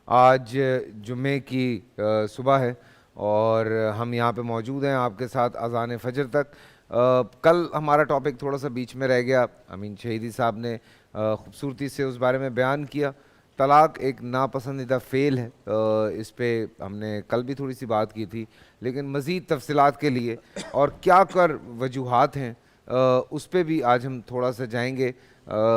آج جمعے کی صبح ہے اور ہم یہاں پہ موجود ہیں آپ کے ساتھ اذان فجر تک۔ کل ہمارا ٹاپک تھوڑا سا بیچ میں رہ گیا، امین شہیدی صاحب نے خوبصورتی سے اس بارے میں بیان کیا۔ طلاق ایک ناپسندیدہ فعل ہے، اس پہ ہم نے کل بھی تھوڑی سی بات کی تھی، لیکن مزید تفصیلات کے لیے اور کیا وجوہات ہیں اس پہ بھی آج ہم تھوڑا سا جائیں گے۔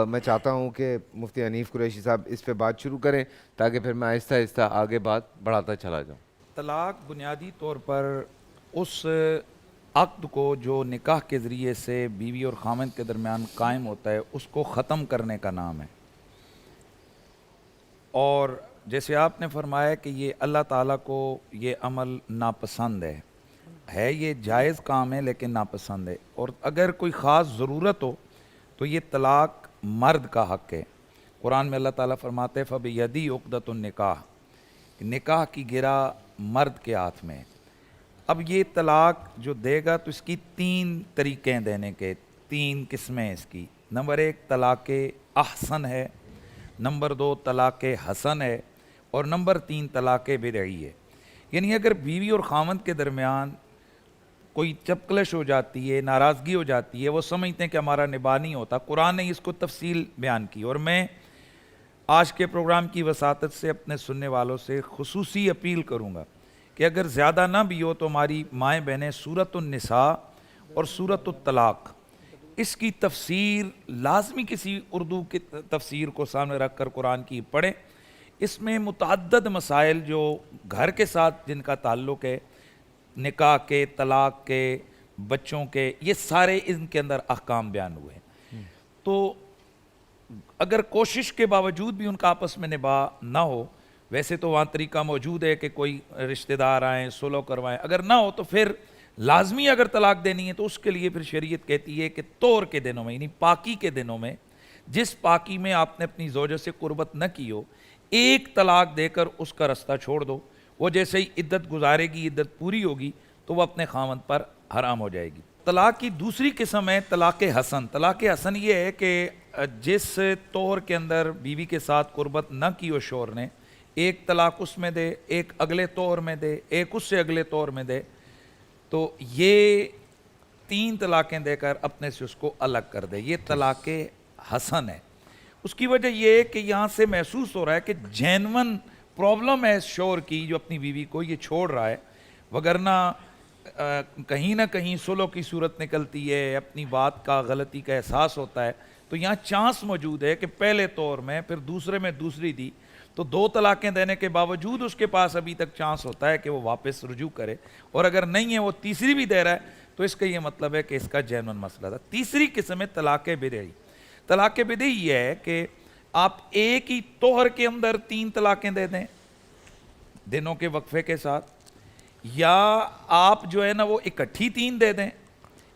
میں چاہتا ہوں کہ مفتی حنیف قریشی صاحب اس پہ بات شروع کریں تاکہ پھر میں آہستہ آہستہ آگے بات بڑھاتا چلا جاؤں۔ طلاق بنیادی طور پر اس عقد کو جو نکاح کے ذریعے سے بیوی اور خاوند کے درمیان قائم ہوتا ہے اس کو ختم کرنے کا نام ہے، اور جیسے آپ نے فرمایا کہ یہ اللہ تعالیٰ کو یہ عمل ناپسند ہے یہ جائز کام ہے لیکن ناپسند ہے، اور اگر کوئی خاص ضرورت ہو تو یہ طلاق مرد کا حق ہے۔ قرآن میں اللہ تعالیٰ فرماتے ہیں فَبِيَدِي عُقْدَةُ النِّكَاحِ، نکاح کی گرہ مرد کے ہاتھ میں ہے۔ اب یہ طلاق جو دے گا تو اس کی تین طریقے دینے کے، تین قسمیں اس کی۔ نمبر ایک طلاق احسن ہے، نمبر دو طلاق حسن ہے، اور نمبر تین طلاق بدعی ہے۔ یعنی اگر بیوی اور خاوند کے درمیان کوئی چپکلش ہو جاتی ہے، ناراضگی ہو جاتی ہے، وہ سمجھتے ہیں کہ ہمارا نباہ نہیں ہوتا، قرآن نے اس کو تفصیل بیان کی، اور میں آج کے پروگرام کی وساطت سے اپنے سننے والوں سے خصوصی اپیل کروں گا کہ اگر زیادہ نہ بھی ہو تو ہماری مائیں بہنیں سورۃ النساء اور سورۃ الطلاق اس کی تفسیر لازمی کسی اردو کی تفسیر کو سامنے رکھ کر قرآن کی پڑھیں۔ اس میں متعدد مسائل جو گھر کے ساتھ جن کا تعلق ہے، نکاح کے، طلاق کے، بچوں کے، یہ سارے ان کے اندر احکام بیان ہوئے ہیں۔ تو اگر کوشش کے باوجود بھی ان کا آپس میں نباہ نہ ہو، ویسے تو وہاں طریقہ موجود ہے کہ کوئی رشتہ دار آئیں، صلح کروائیں، اگر نہ ہو تو پھر لازمی اگر طلاق دینی ہے تو اس کے لیے پھر شریعت کہتی ہے کہ طور کے دنوں میں، یعنی پاکی کے دنوں میں، جس پاکی میں آپ نے اپنی زوجہ سے قربت نہ کی ہو، ایک طلاق دے کر اس کا رستہ چھوڑ دو۔ وہ جیسے ہی عدت گزارے گی، عدت پوری ہوگی تو وہ اپنے خاوند پر حرام ہو جائے گی۔ طلاق کی دوسری قسم ہے طلاق حسن۔ طلاق حسن یہ ہے کہ جس طور کے اندر بیوی کے ساتھ قربت نہ کی ہو شوہر نے، ایک طلاق اس میں دے، ایک اگلے طور میں دے، ایک اس سے اگلے طور میں دے، تو یہ تین طلاقیں دے کر اپنے سے اس کو الگ کر دے، یہ طلاق حسن ہے۔ اس کی وجہ یہ ہے کہ یہاں سے محسوس ہو رہا ہے کہ جینون پرابلم ہے اس شوہر کی جو اپنی بیوی کو یہ چھوڑ رہا ہے، وگرنہ کہیں نہ کہیں صلح کی صورت نکلتی ہے، اپنی بات کا غلطی کا احساس ہوتا ہے، تو یہاں چانس موجود ہے کہ پہلے طور میں پھر دوسرے میں دوسری دی، تو دو طلاقیں دینے کے باوجود اس کے پاس ابھی تک چانس ہوتا ہے کہ وہ واپس رجوع کرے، اور اگر نہیں ہے وہ تیسری بھی دے رہا ہے تو اس کا یہ مطلب ہے کہ اس کا جینون مسئلہ تھا۔ تیسری قسم ہے طلاق بدعی۔ طلاق بدعی یہ ہے کہ آپ ایک ہی طہر کے اندر تین طلاقیں دے دیں دنوں کے وقفے کے ساتھ، یا آپ جو ہے نا وہ اکٹھی تین دے دیں،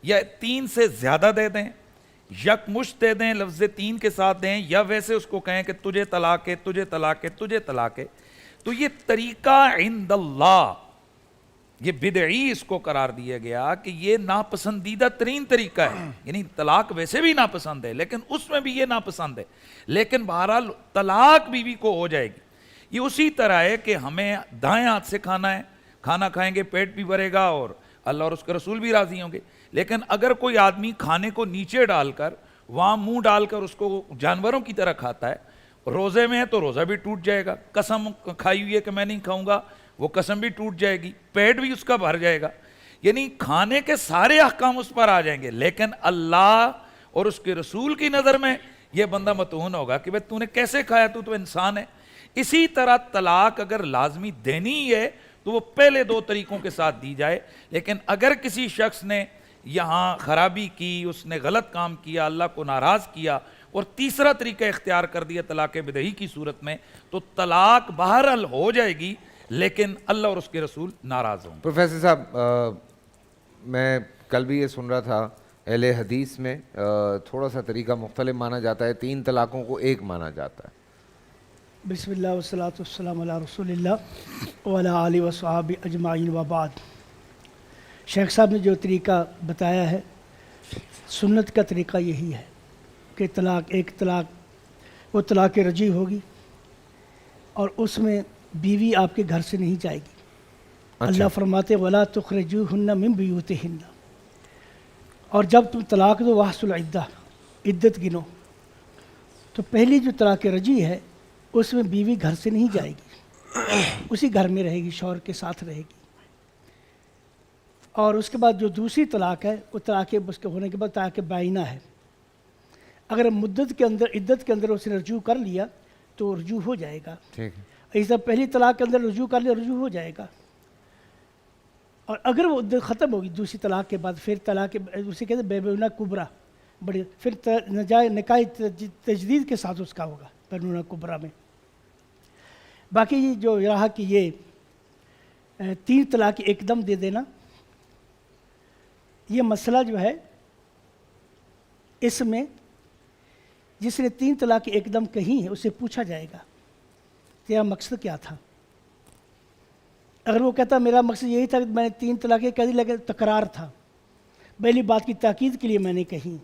یا تین سے زیادہ دے دیں، یکمشت دے دیں، لفظ تین کے ساتھ دیں، یا ویسے اس کو کہیں کہ تجھے طلاق ہے، تجھے طلاق ہے، تجھے طلاق ہے۔ تو یہ طریقہ عند اللہ، یہ بدعی اس کو قرار دیا گیا کہ یہ ناپسندیدہ ترین طریقہ ہے، یعنی طلاق ویسے بھی ناپسند ہے لیکن اس میں بھی یہ ناپسند ہے، لیکن بہرحال طلاق بیوی کو ہو جائے گی۔ یہ اسی طرح ہے کہ ہمیں دائیں ہاتھ سے کھانا ہے، کھانا کھائیں گے پیٹ بھی بھرے گا اور اللہ اور اس کے رسول بھی راضی ہوں گے، لیکن اگر کوئی آدمی کھانے کو نیچے ڈال کر وہاں منہ ڈال کر اس کو جانوروں کی طرح کھاتا ہے، روزے میں ہے تو روزہ بھی ٹوٹ جائے گا، قسم کھائی ہوئی ہے کہ میں نہیں کھاؤں گا، وہ قسم بھی ٹوٹ جائے گی، پیٹ بھی اس کا بھر جائے گا، یعنی کھانے کے سارے احکام اس پر آ جائیں گے، لیکن اللہ اور اس کے رسول کی نظر میں یہ بندہ متہون ہوگا کہ بھئی تو نے کیسے کھایا، تو انسان ہے۔ اسی طرح طلاق اگر لازمی دینی ہی ہے تو وہ پہلے دو طریقوں کے ساتھ دی جائے، لیکن اگر کسی شخص نے یہاں خرابی کی، اس نے غلط کام کیا، اللہ کو ناراض کیا اور تیسرا طریقہ اختیار کر دیا طلاق بدعی کی صورت میں، تو طلاق بہرحال ہو جائے گی لیکن اللہ اور اس کے رسول ناراض ہوں گے۔ پروفیسر صاحب، میں کل بھی یہ سن رہا تھا اہل حدیث میں تھوڑا سا طریقہ مختلف مانا جاتا ہے، تین طلاقوں کو ایک مانا جاتا ہے۔ بسم اللہ والصلاة والسلام علی رسول اللہ وعلی آلہ وصحبہ اجمعین وبعد۔ شیخ صاحب نے جو طریقہ بتایا ہے، سنت کا طریقہ یہی ہے کہ ایک طلاق وہ طلاق رجعی ہوگی، اور اس میں بیوی آپ کے گھر سے نہیں جائے گی. اچھا. اللہ فرماتے ولا تخرجوہن من بیوتہن، اور جب تم طلاق دو واحصل العدہ، عدت گنو. تو پہلی جو طلاق رجعی ہے اس میں بیوی گھر سے نہیں جائے گی، اسی گھر میں رہے گی، شوہر کے ساتھ رہے گی. اور اس کے بعد جو دوسری طلاق ہے وہ طلاق اس کے ہونے کے بعد طلاق بائنہ ہے. اگر مدت کے اندر، عدت کے اندر اس نے رجوع کر لیا تو رجوع ہو جائے گا. ٹھیک ہے. ایسا پہلی طلاق کے اندر رجوع کر لیا، رجوع ہو جائے گا. اور اگر وہ عدت ختم ہوگی دوسری طلاق کے بعد، پھر طلاق اسے کہتے ہیں بیبونہ کبرا، بڑی پھر نکاح تجدید کے ساتھ اس کا ہوگا بیبونہ کبرا میں. باقی یہ جو رہا کہ یہ 3 طلاق ایک دم دے دینا، یہ مسئلہ جو ہے اس میں جس نے 3 طلاق ایک دم کہی ہیں اسے پوچھا جائے گا تیرا مقصد کیا تھا. اگر وہ کہتا میرا مقصد یہی تھا کہ میں نے 3 طلاقیں کہہ دی لیکن تکرار تھا، پہلی بات کی تاکید کے لیے میں نے کہی،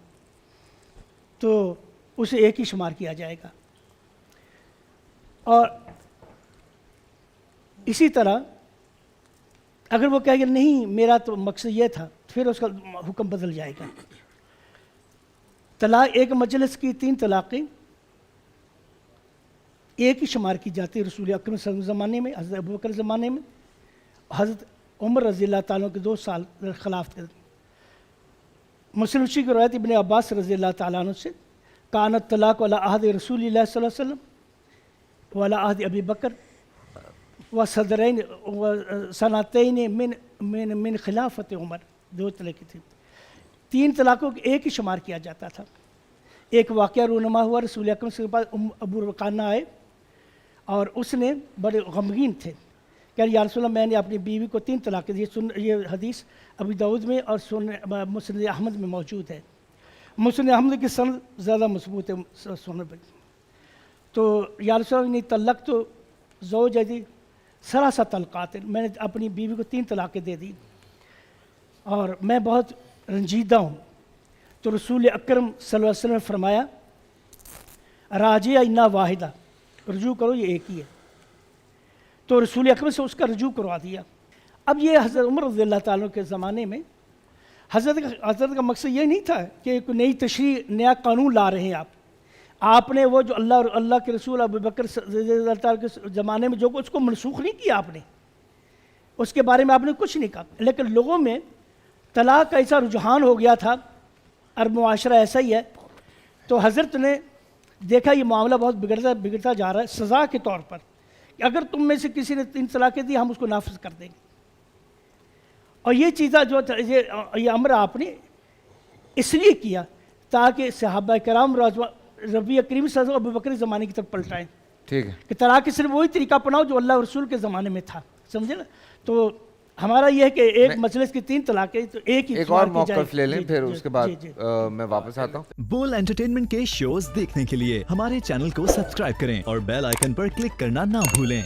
تو اسے ایک ہی شمار کیا جائے گا. اور اسی طرح اگر وہ کہے کہ نہیں میرا تو مقصد یہ تھا، پھر اس کا حکم بدل جائے گا. طلاق ایک مجلس کی 3 طلاقیں ایک ہی شمار کی جاتی ہے. رسول اکرم صلی اللہ علیہ وسلم زمانے میں، حضرت ابوبکر زمانے میں، حضرت عمر رضی اللہ تعالیٰ کے 2 سال خلافت کے. مسلم شریف کی روایت ابن عباس رضی اللہ تعالیٰ عنہ سے کانت طلاق علی عہد رسول اللہ صلی اللہ علیہ وسلم وعلی عہد ابی بکر و صدرین و سنتین من خلافت عمر. 2 طلاقیں تھیں. 3 طلاقوں کو ایک ہی شمار کیا جاتا تھا. ایک واقعہ رونما ہوا، رسول اکرم صلی اللہ علیہ وسلم کے پاس ابو رقانہ آئے اور اس نے بڑے غمگین تھے کہ یا رسول اللہ میں نے اپنی بیوی کو 3 طلاقیں دی. یہ حدیث ابو داؤد میں اور مسند احمد میں موجود ہے. مسند احمد کی سند زیادہ مضبوط ہے سنن پہ. تو یا رسول اللہ نے طلق تو زوجتی 3 طلقات، میں نے اپنی بیوی کو 3 طلاقیں دے دی اور میں بہت رنجیدہ ہوں. تو رسول اکرم صلی اللہ علیہ وسلم نے فرمایا راجعہ انا واحدہ، رجوع کرو یہ ایک ہی ہے. تو رسول اکرم سے اس کا رجوع کروا دیا. اب یہ حضرت عمر رضی اللہ تعالیٰ کے زمانے میں حضرت کا مقصد یہ نہیں تھا کہ کوئی نئی تشریع، نیا قانون لا رہے ہیں آپ نے وہ جو اللہ اور اللہ کے رسول ابو بکر رضی اللہ تعالیٰ کے زمانے میں جو اس کو منسوخ نہیں کیا آپ نے، اس کے بارے میں آپ نے کچھ نہیں کہا. لیکن لوگوں میں طلاق کا ایسا رجحان ہو گیا تھا، عرب معاشرہ ایسا ہی ہے، تو حضرت نے دیکھا یہ معاملہ بہت بگڑتا جا رہا ہے سزا کے طور پر کہ اگر تم میں سے کسی نے 3 طلاقیں دی ہم اس کو نافذ کر دیں گے. اور یہ چیزیں جو یہ امر آپ نے اس لیے کیا تاکہ صحابہ کرام ربی کریم صلی اللہ علیہ وسلم ابو بکر زمانے کی طرف پلٹائیں. ٹھیک ہے. کہ طلاق صرف وہی طریقہ اپناؤ جو اللہ رسول کے زمانے میں تھا، سمجھے نا. تو ہمارا یہ ہے کہ ایک مجلس کی 3 طلاقیں تو ایک ہی اور موقف لے لیں، پھر اس کے بعد میں واپس آتا ہوں. بول انٹرٹینمنٹ کے شوز دیکھنے کے لیے ہمارے چینل کو سبسکرائب کریں اور بیل آئیکن پر کلک کرنا نہ بھولیں.